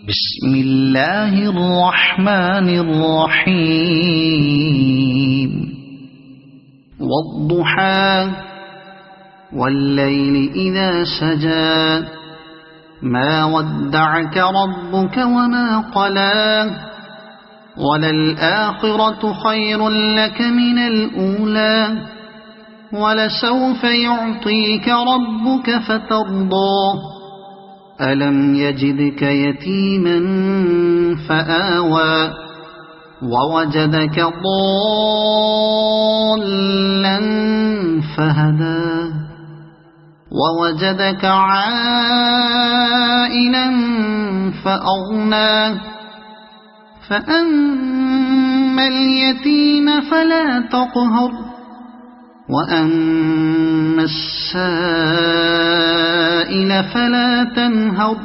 بسم اللہ الرحمن الرحیم والضحى واللیل اذا سجى ما ودعك ربك وما قلى وللآخرة خير لك من الأولى ولسوف يعطيك ربك فترضى ألم يجدك يتيما فآوى ووجدك ضالا فهدى ووجدك عائلا فأغنى فأما اليتيم فلا تقهر وأما السائل فلا تنهر